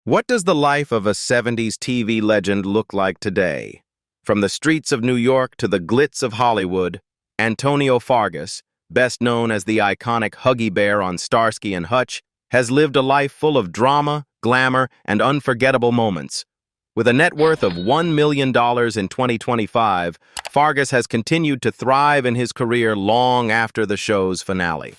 What does the life of a 70s TV legend look like today? From the streets of New York to the glitz of Hollywood, Antonio Fargas, best known as the iconic Huggy Bear on Starsky and Hutch, has lived a life full of drama, glamour, and unforgettable moments. With a net worth of $1 million in 2025, Fargas has continued to thrive in his career long after the show's finale.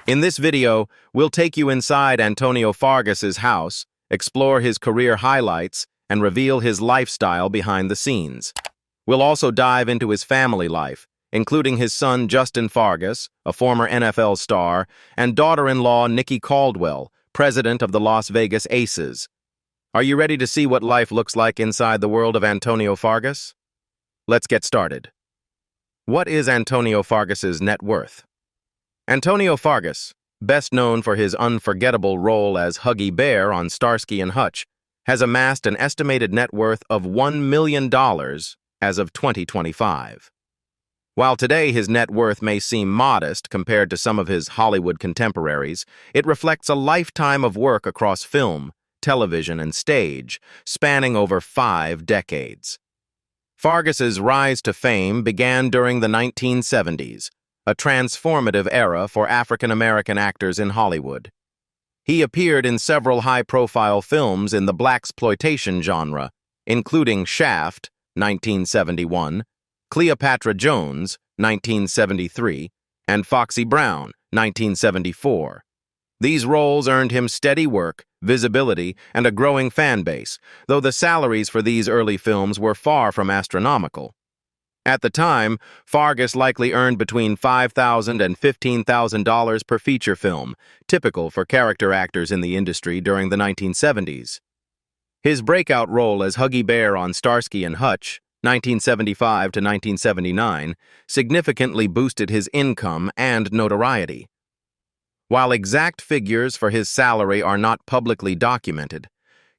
In this video, we'll take you inside Antonio Fargas's house, explore his career highlights, and reveal his lifestyle behind the scenes. We'll also dive into his family life, including his son Justin Fargas, a former NFL star, and daughter-in-law Nikki Caldwell, president of the Las Vegas Aces. Are you ready to see what life looks like inside the world of Antonio Fargas? Let's get started. What is Antonio Fargas's net worth? Antonio Fargas, best known for his unforgettable role as Huggy Bear on Starsky and Hutch, has amassed an estimated net worth of $1 million as of 2025. While today his net worth may seem modest compared to some of his Hollywood contemporaries, it reflects a lifetime of work across film, television, and stage, spanning over 5 decades. Fargas's rise to fame began during the 1970s, a transformative era for African-American actors in Hollywood. He appeared in several high-profile films in the blaxploitation genre, including Shaft, 1971, Cleopatra Jones, 1973, and Foxy Brown, 1974. These roles earned him steady work, visibility, and a growing fan base, though the salaries for these early films were far from astronomical. At the time, Fargas likely earned between $5,000 and $15,000 per feature film, typical for character actors in the industry during the 1970s. His breakout role as Huggy Bear on Starsky and Hutch, 1975 to 1979, significantly boosted his income and notoriety. While exact figures for his salary are not publicly documented,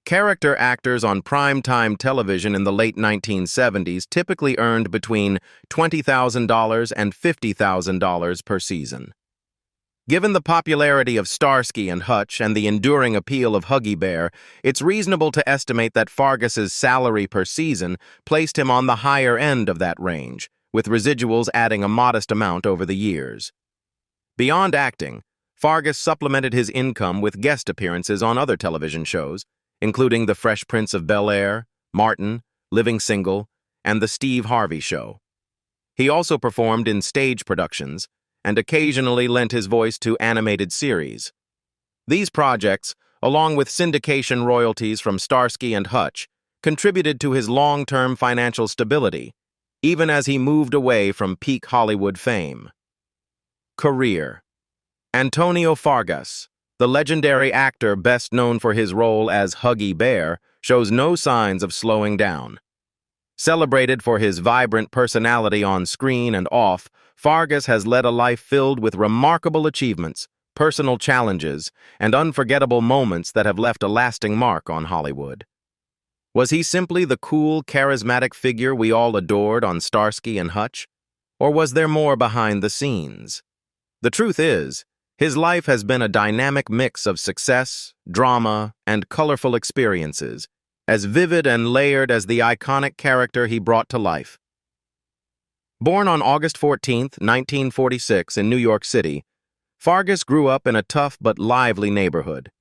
character actors on primetime television in the late 1970s typically earned between $20,000 and $50,000 per season. Given the popularity of Starsky and Hutch and the enduring appeal of Huggy Bear, it's reasonable to estimate that Fargas's salary per season placed him on the higher end of that range, with residuals adding a modest amount over the years. Beyond acting, Fargas supplemented his income with guest appearances on other television shows, including The Fresh Prince of Bel-Air, Martin, Living Single, and The Steve Harvey Show. He also performed in stage productions and occasionally lent his voice to animated series. These projects, along with syndication royalties from Starsky and Hutch, contributed to his long-term financial stability, even as he moved away from peak Hollywood fame. Career. Antonio Fargas, the legendary actor best known for his role as Huggy Bear, shows no signs of slowing down. Celebrated for his vibrant personality on screen and off, Fargas has led a life filled with remarkable achievements, personal challenges, and unforgettable moments that have left a lasting mark on Hollywood. Was he simply the cool, charismatic figure we all adored on Starsky and Hutch? Or was there more behind the scenes? The truth is, his life has been a dynamic mix of success, drama, and colorful experiences, as vivid and layered as the iconic character he brought to life. Born on August 14, 1946 in New York City, Fargas grew up in a tough but lively neighborhood.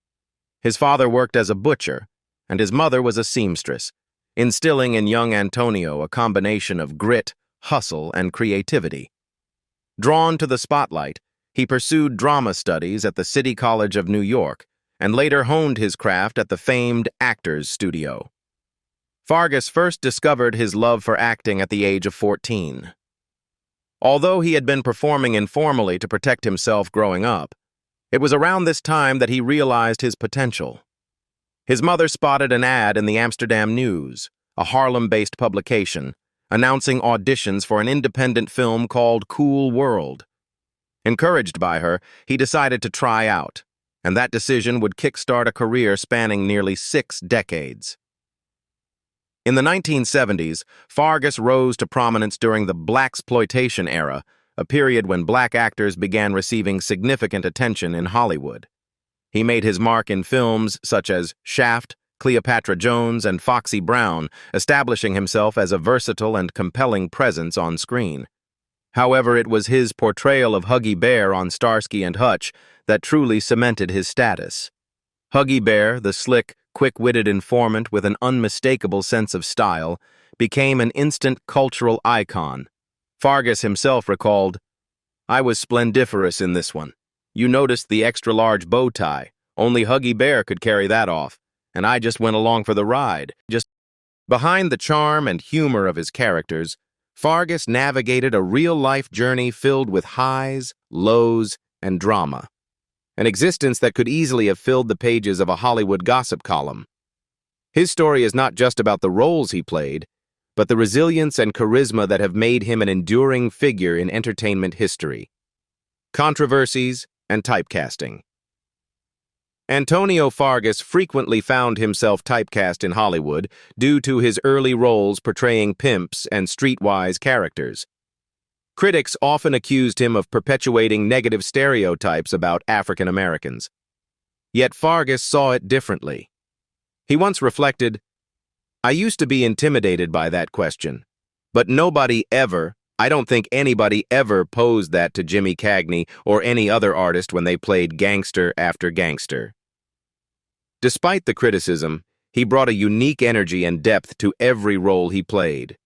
His father worked as a butcher, and his mother was a seamstress, instilling in young Antonio a combination of grit, hustle, and creativity. Drawn to the spotlight, he pursued drama studies at the City College of New York and later honed his craft at the famed Actors Studio. Fargas first discovered his love for acting at the age of 14. Although he had been performing informally to protect himself growing up, it was around this time that he realized his potential. His mother spotted an ad in the Amsterdam News, a Harlem-based publication, announcing auditions for an independent film called Cool World. Encouraged by her, he decided to try out, and that decision would kickstart a career spanning nearly 6 decades. In the 1970s, Fargas rose to prominence during the blaxploitation era, a period when black actors began receiving significant attention in Hollywood. He made his mark in films such as Shaft, Cleopatra Jones, and Foxy Brown, establishing himself as a versatile and compelling presence on screen. However, it was his portrayal of Huggy Bear on Starsky and Hutch that truly cemented his status. Huggy Bear, the slick, quick-witted informant with an unmistakable sense of style, became an instant cultural icon. Fargas himself recalled, "I was splendiferous in this one. You noticed the extra-large bow tie. Only Huggy Bear could carry that off, and I just went along for the ride." Behind the charm and humor of his characters, Fargas navigated a real-life journey filled with highs, lows, and drama. An existence that could easily have filled the pages of a Hollywood gossip column. His story is not just about the roles he played, but the resilience and charisma that have made him an enduring figure in entertainment history. Controversies and typecasting. Antonio Fargas frequently found himself typecast in Hollywood due to his early roles portraying pimps and streetwise characters. Critics often accused him of perpetuating negative stereotypes about African Americans. Yet Fargas saw it differently. He once reflected, "I used to be intimidated by that question, but I don't think anybody ever posed that to Jimmy Cagney or any other artist when they played gangster after gangster." Despite the criticism, he brought a unique energy and depth to every role he played.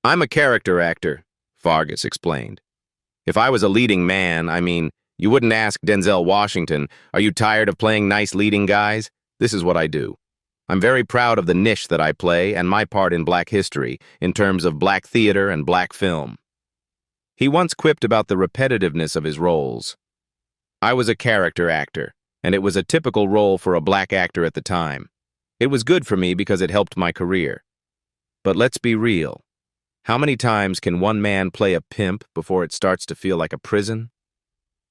"I'm a character actor," Fargas explained. "If I was a leading man, you wouldn't ask Denzel Washington, 'Are you tired of playing nice leading guys?' This is what I do. I'm very proud of the niche that I play and my part in Black history, in terms of Black theater and Black film." He once quipped about the repetitiveness of his roles. "I was a character actor, and it was a typical role for a Black actor at the time. It was good for me because it helped my career. But let's be real. How many times can one man play a pimp before it starts to feel like a prison?"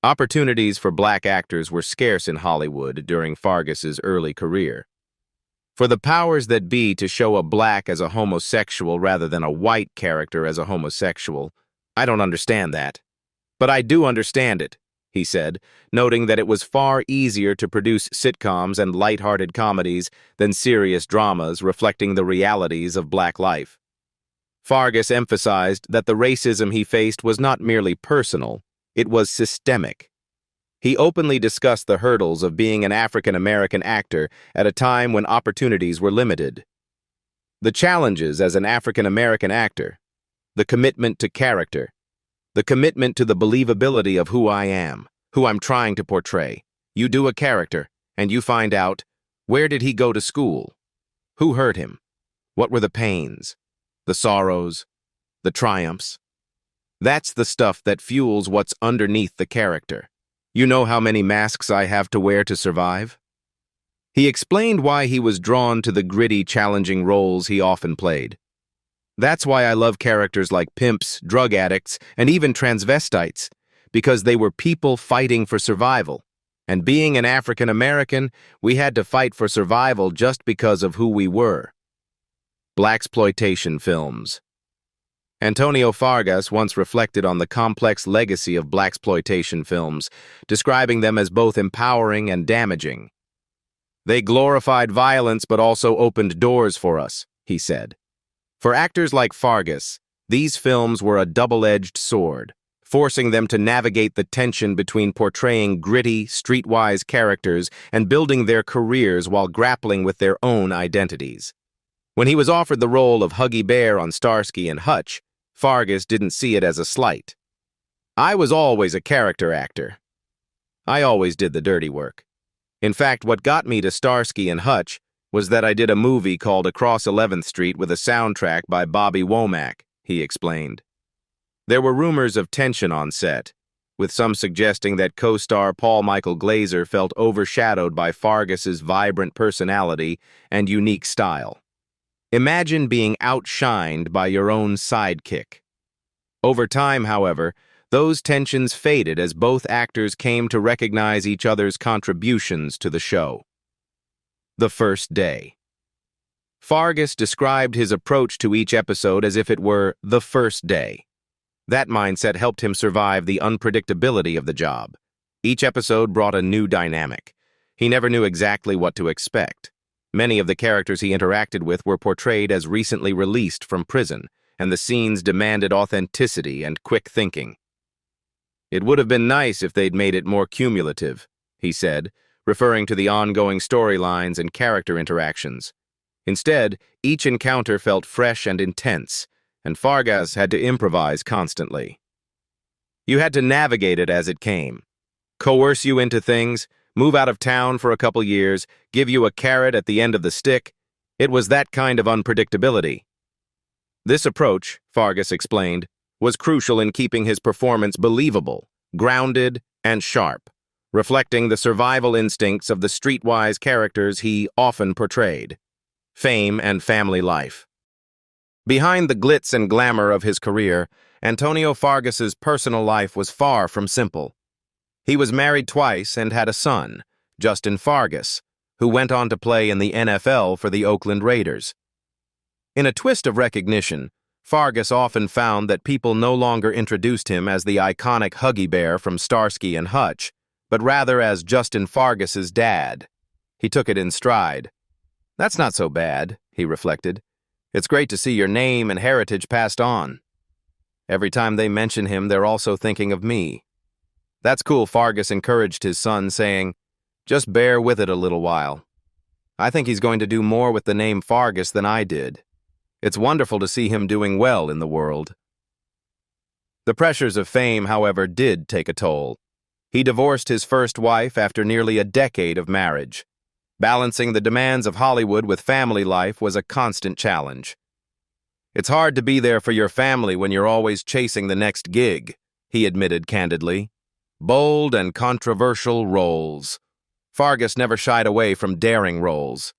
Opportunities for Black actors were scarce in Hollywood during Fargas's early career. For the powers that be to show a Black as a homosexual rather than a white character as a homosexual, "I don't understand that. But I do understand it," he said, noting that it was far easier to produce sitcoms and lighthearted comedies than serious dramas reflecting the realities of Black life. Fargas emphasized that the racism he faced was not merely personal, it was systemic. He openly discussed the hurdles of being an African-American actor at a time when opportunities were limited. The challenges as an African-American actor, the commitment to character, the commitment to the believability of who I am, who I'm trying to portray. You do a character, and you find out, where did he go to school? Who hurt him? What were the pains? The sorrows, the triumphs. That's the stuff that fuels what's underneath the character. You know how many masks I have to wear to survive? He explained why he was drawn to the gritty, challenging roles he often played. "That's why I love characters like pimps, drug addicts, and even transvestites, because they were people fighting for survival. And being an African American, we had to fight for survival just because of who we were." Blaxploitation films. Antonio Fargas once reflected on the complex legacy of blaxploitation films, describing them as both empowering and damaging. "They glorified violence but also opened doors for us," he said. For actors like Fargas, these films were a double-edged sword, forcing them to navigate the tension between portraying gritty, streetwise characters and building their careers while grappling with their own identities. When he was offered the role of Huggy Bear on Starsky and Hutch, Fargas didn't see it as a slight. "I was always a character actor. I always did the dirty work. In fact, what got me to Starsky and Hutch was that I did a movie called Across 11th Street with a soundtrack by Bobby Womack," he explained. There were rumors of tension on set, with some suggesting that co-star Paul Michael Glaser felt overshadowed by Fargas's vibrant personality and unique style. Imagine being outshined by your own sidekick. Over time, however, those tensions faded as both actors came to recognize each other's contributions to the show. The first day. Fargas described his approach to each episode as if it were the first day. That mindset helped him survive the unpredictability of the job. Each episode brought a new dynamic. He never knew exactly what to expect. Many of the characters he interacted with were portrayed as recently released from prison, and the scenes demanded authenticity and quick thinking. "It would have been nice if they'd made it more cumulative," he said, referring to the ongoing storylines and character interactions. Instead, each encounter felt fresh and intense, and Fargas had to improvise constantly. You had to navigate it as it came. Coerce you into things, move out of town for a couple years, give you a carrot at the end of the stick. It was that kind of unpredictability. This approach, Fargas explained, was crucial in keeping his performance believable, grounded, and sharp, reflecting the survival instincts of the streetwise characters he often portrayed. Fame and family life. Behind the glitz and glamour of his career, Antonio Fargas's personal life was far from simple. He was married twice and had a son, Justin Fargas, who went on to play in the NFL for the Oakland Raiders. In a twist of recognition, Fargas often found that people no longer introduced him as the iconic Huggy Bear from Starsky and Hutch, but rather as Justin Fargas's dad. He took it in stride. "That's not so bad," he reflected. "It's great to see your name and heritage passed on. Every time they mention him, they're also thinking of me." "That's cool," Fargas encouraged his son, saying, "Just bear with it a little while. I think he's going to do more with the name Fargas than I did. It's wonderful to see him doing well in the world." The pressures of fame, however, did take a toll. He divorced his first wife after nearly a decade of marriage. Balancing the demands of Hollywood with family life was a constant challenge. "It's hard to be there for your family when you're always chasing the next gig," he admitted candidly. Bold and controversial roles. Fargas never shied away from daring roles.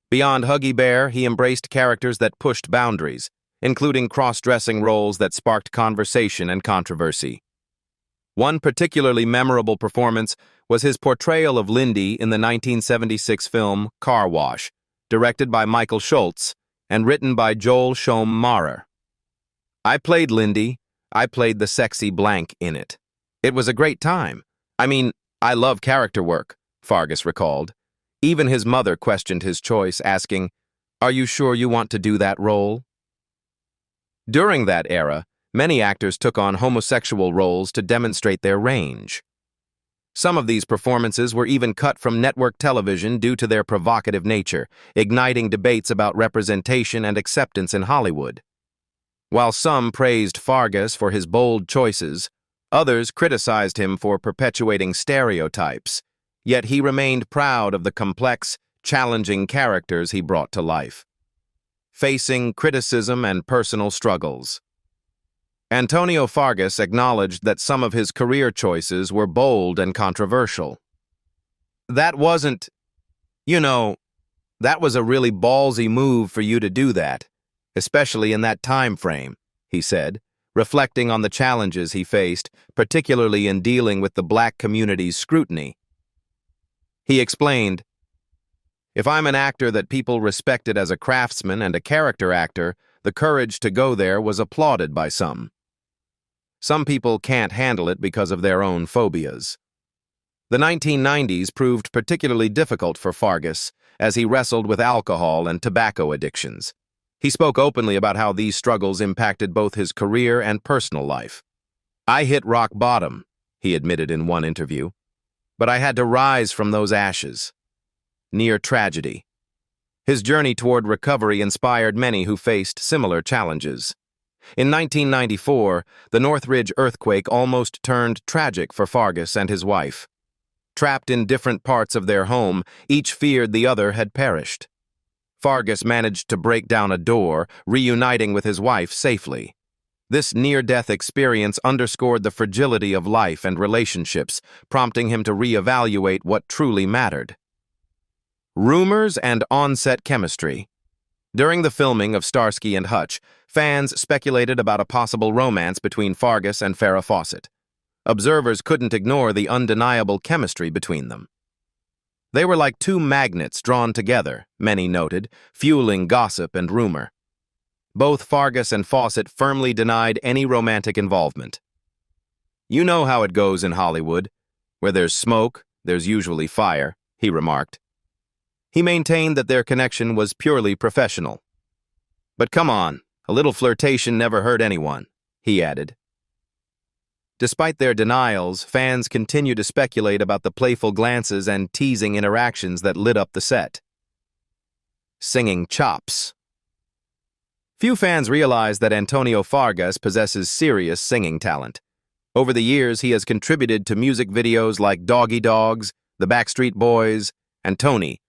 Beyond Huggy Bear, he embraced characters that pushed boundaries, including cross-dressing roles that sparked conversation and controversy. One particularly memorable performance was his portrayal of Lindy in the 1976 film Car Wash, directed by Michael Schultz and written by Joel Schumacher. "I played Lindy. I played the sexy blank in it. It was a great time. I love character work," Fargas recalled. Even his mother questioned his choice, asking, "Are you sure you want to do that role?" During that era, many actors took on homosexual roles to demonstrate their range. Some of these performances were even cut from network television due to their provocative nature, igniting debates about representation and acceptance in Hollywood. While some praised Fargas for his bold choices, others criticized him for perpetuating stereotypes, yet he remained proud of the complex, challenging characters he brought to life. Facing criticism and personal struggles. Antonio Fargas acknowledged that some of his career choices were bold and controversial. That was a really ballsy move for you to do that, especially in that time frame," he said, reflecting on the challenges he faced, particularly in dealing with the black community's scrutiny. He explained, "If I'm an actor that people respected as a craftsman and a character actor, the courage to go there was applauded by some. Some people can't handle it because of their own phobias." The 1990s proved particularly difficult for Fargas as he wrestled with alcohol and tobacco addictions. He spoke openly about how these struggles impacted both his career and personal life. "I hit rock bottom," he admitted in one interview, "but I had to rise from those ashes." Near tragedy. His journey toward recovery inspired many who faced similar challenges. In 1994, the Northridge earthquake almost turned tragic for Fargas and his wife. Trapped in different parts of their home, each feared the other had perished. Fargas managed to break down a door, reuniting with his wife safely. This near-death experience underscored the fragility of life and relationships, prompting him to reevaluate what truly mattered. Rumors and on-set chemistry. During the filming of Starsky and Hutch, fans speculated about a possible romance between Fargas and Farrah Fawcett. Observers couldn't ignore the undeniable chemistry between them. They were like two magnets drawn together, many noted, fueling gossip and rumor. Both Fargas and Fawcett firmly denied any romantic involvement. "You know how it goes in Hollywood. Where there's smoke, there's usually fire," he remarked. He maintained that their connection was purely professional. "But come on, a little flirtation never hurt anyone," he added. Despite their denials, fans continue to speculate about the playful glances and teasing interactions that lit up the set. Singing chops. Few fans realize that Antonio Fargas possesses serious singing talent. Over the years, he has contributed to music videos like Doggy Dogs, The Backstreet Boys, and Tony,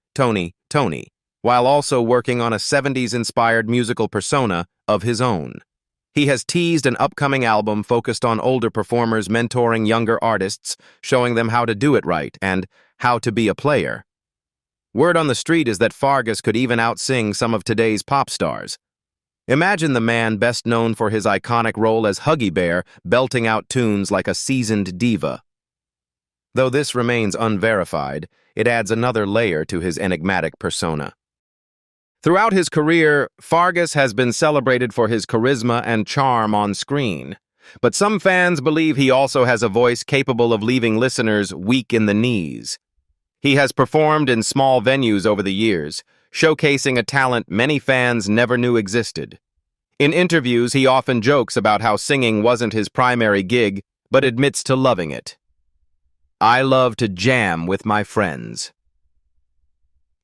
while also working on a 70s-inspired musical persona of his own. He has teased an upcoming album focused on older performers mentoring younger artists, showing them how to do it right and how to be a player. Word on the street is that Fargas could even outsing some of today's pop stars. Imagine the man best known for his iconic role as Huggy Bear belting out tunes like a seasoned diva. Though this remains unverified, it adds another layer to his enigmatic persona. Throughout his career, Fargas has been celebrated for his charisma and charm on screen. But some fans believe he also has a voice capable of leaving listeners weak in the knees. He has performed in small venues over the years, showcasing a talent many fans never knew existed. In interviews, he often jokes about how singing wasn't his primary gig, but admits to loving it. "I love to jam with my friends.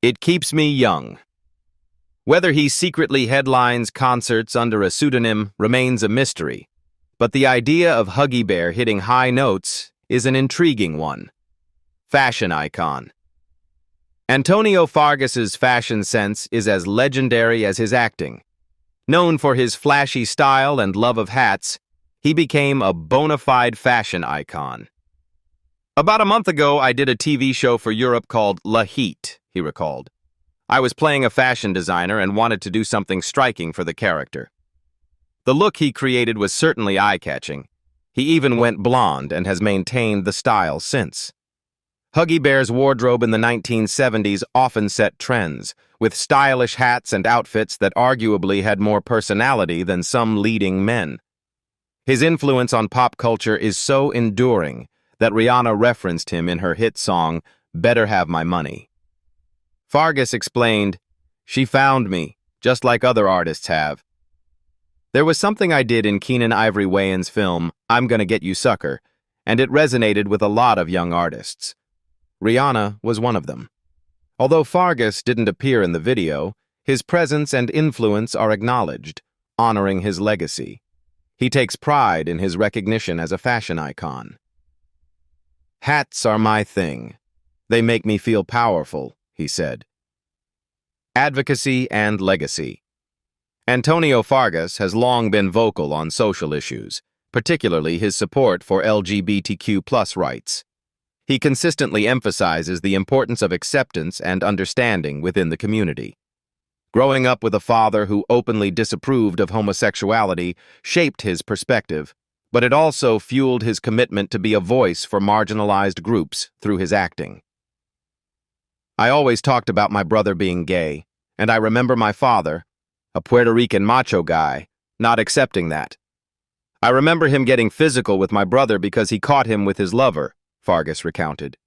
It keeps me young." Whether he secretly headlines concerts under a pseudonym remains a mystery, but the idea of Huggy Bear hitting high notes is an intriguing one. Fashion icon. Antonio Fargas's fashion sense is as legendary as his acting. Known for his flashy style and love of hats, he became a bona fide fashion icon. "About a month ago, I did a TV show for Europe called La Heat," he recalled. "I was playing a fashion designer and wanted to do something striking for the character. The look he created was certainly eye-catching. He even went blonde and has maintained the style since." Huggy Bear's wardrobe in the 1970s often set trends, with stylish hats and outfits that arguably had more personality than some leading men. His influence on pop culture is so enduring that Rihanna referenced him in her hit song, "Better Have My Money." Fargas explained, "She found me, just like other artists have. There was something I did in Keenen Ivory Wayans' film, I'm Gonna Get You Sucker, and it resonated with a lot of young artists. Rihanna was one of them." Although Fargas didn't appear in the video, his presence and influence are acknowledged, honoring his legacy. He takes pride in his recognition as a fashion icon. "Hats are my thing. They make me feel powerful," he said. Advocacy and legacy. Antonio Fargas has long been vocal on social issues, particularly his support for LGBTQ+ rights. He consistently emphasizes the importance of acceptance and understanding within the community. Growing up with a father who openly disapproved of homosexuality shaped his perspective, but it also fueled his commitment to be a voice for marginalized groups through his acting. "I always talked about my brother being gay, and I remember my father, a Puerto Rican macho guy, not accepting that. I remember him getting physical with my brother because he caught him with his lover," Fargas recounted.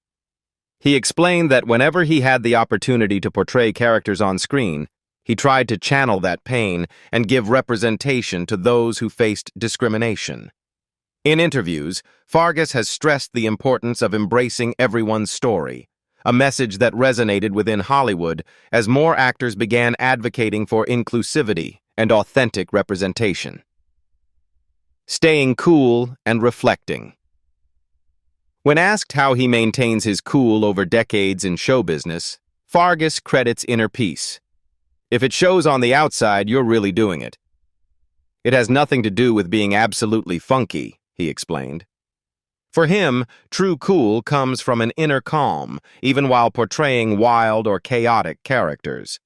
He explained that whenever he had the opportunity to portray characters on screen, he tried to channel that pain and give representation to those who faced discrimination. In interviews, Fargas has stressed the importance of embracing everyone's story, a message that resonated within Hollywood as more actors began advocating for inclusivity and authentic representation. Staying cool and reflecting. When asked how he maintains his cool over decades in show business, Fargas credits inner peace. "If it shows on the outside, you're really doing it. It has nothing to do with being absolutely funky," he explained. For him, true cool comes from an inner calm, even while portraying wild or chaotic characters.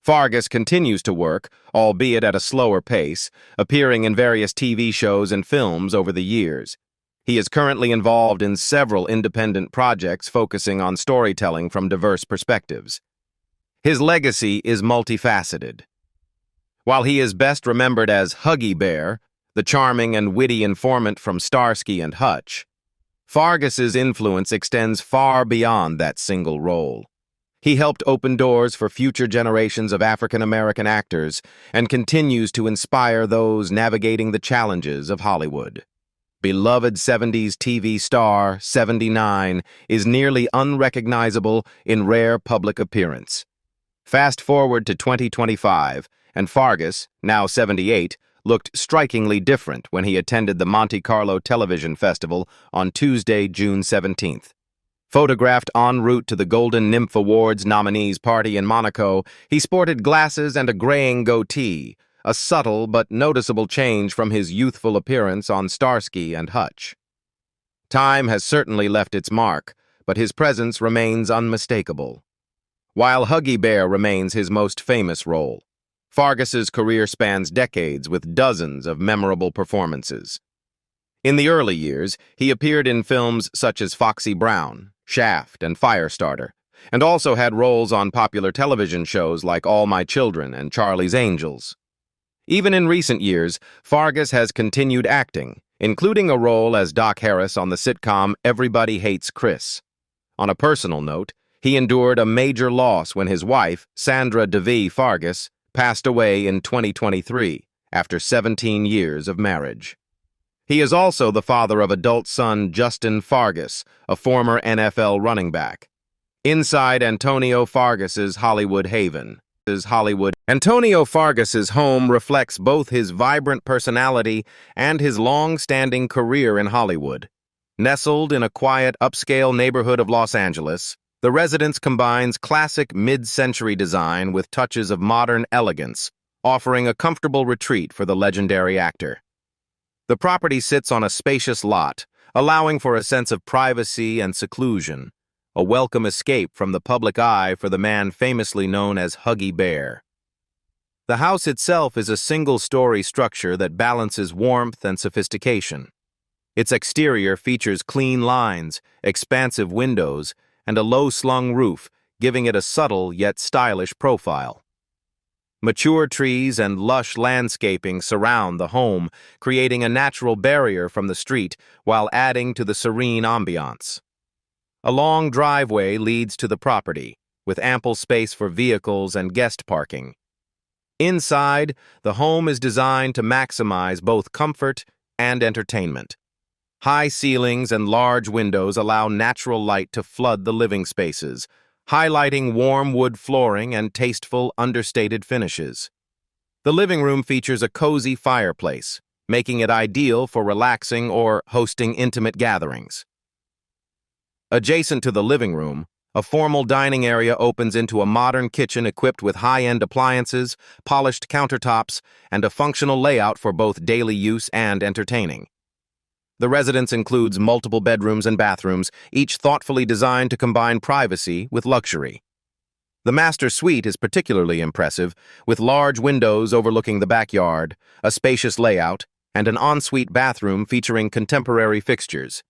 Fargas continues to work, albeit at a slower pace, appearing in various TV shows and films over the years. He is currently involved in several independent projects focusing on storytelling from diverse perspectives. His legacy is multifaceted. While he is best remembered as Huggy Bear, the charming and witty informant from Starsky and Hutch, Fargas's influence extends far beyond that single role. He helped open doors for future generations of African-American actors and continues to inspire those navigating the challenges of Hollywood. Beloved 70s TV star, 79, is nearly unrecognizable in rare public appearance. Fast forward to 2025, and Fargas, now 78, looked strikingly different when he attended the Monte Carlo Television Festival on Tuesday, June 17th. Photographed en route to the Golden Nymph Awards nominees party in Monaco, he sported glasses and a graying goatee, a subtle but noticeable change from his youthful appearance on Starsky and Hutch. Time has certainly left its mark, but his presence remains unmistakable. While Huggy Bear remains his most famous role, Fargas's career spans decades with dozens of memorable performances. In the early years, he appeared in films such as Foxy Brown, Shaft, and Firestarter, and also had roles on popular television shows like All My Children and Charlie's Angels. Even in recent years, Fargas has continued acting, including a role as Doc Harris on the sitcom Everybody Hates Chris. On a personal note, he endured a major loss when his wife, Sandra DeVee Fargas, passed away in 2023 after 17 years of marriage. He is also the father of adult son Justin Fargas, a former NFL running back. Inside Antonio Fargas's Hollywood haven. Antonio Fargas's home reflects both his vibrant personality and his long-standing career in Hollywood. Nestled in a quiet, upscale neighborhood of Los Angeles, the residence combines classic mid-century design with touches of modern elegance, offering a comfortable retreat for the legendary actor. The property sits on a spacious lot, allowing for a sense of privacy and seclusion, a welcome escape from the public eye for the man famously known as Huggy Bear. The house itself is a single-story structure that balances warmth and sophistication. Its exterior features clean lines, expansive windows, and a low-slung roof, giving it a subtle yet stylish profile. Mature trees and lush landscaping surround the home, creating a natural barrier from the street while adding to the serene ambiance. A long driveway leads to the property, with ample space for vehicles and guest parking. Inside, the home is designed to maximize both comfort and entertainment. High ceilings and large windows allow natural light to flood the living spaces, highlighting warm wood flooring and tasteful, understated finishes. The living room features a cozy fireplace, making it ideal for relaxing or hosting intimate gatherings. Adjacent to the living room, a formal dining area opens into a modern kitchen equipped with high-end appliances, polished countertops, and a functional layout for both daily use and entertaining. The residence includes multiple bedrooms and bathrooms, each thoughtfully designed to combine privacy with luxury. The master suite is particularly impressive, with large windows overlooking the backyard, a spacious layout, and an ensuite bathroom featuring contemporary fixtures.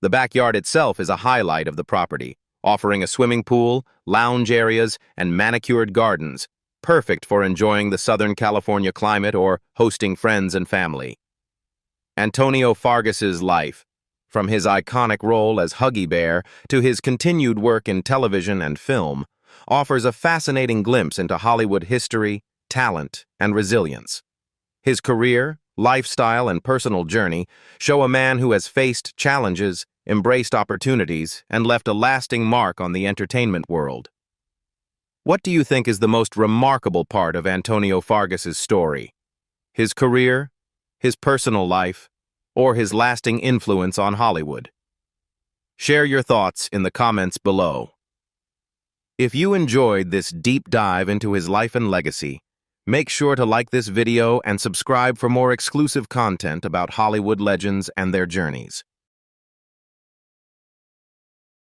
The backyard itself is a highlight of the property, offering a swimming pool, lounge areas, and manicured gardens, perfect for enjoying the Southern California climate or hosting friends and family. Antonio Fargas's life, from his iconic role as Huggy Bear to his continued work in television and film, offers a fascinating glimpse into Hollywood history, talent, and resilience. His career, lifestyle, and personal journey show a man who has faced challenges, embraced opportunities, and left a lasting mark on the entertainment world. What do you think is the most remarkable part of Antonio Fargas's story? His career, his personal life, or his lasting influence on Hollywood? Share your thoughts in the comments below. If you enjoyed this deep dive into his life and legacy, make sure to like this video and subscribe for more exclusive content about Hollywood legends and their journeys.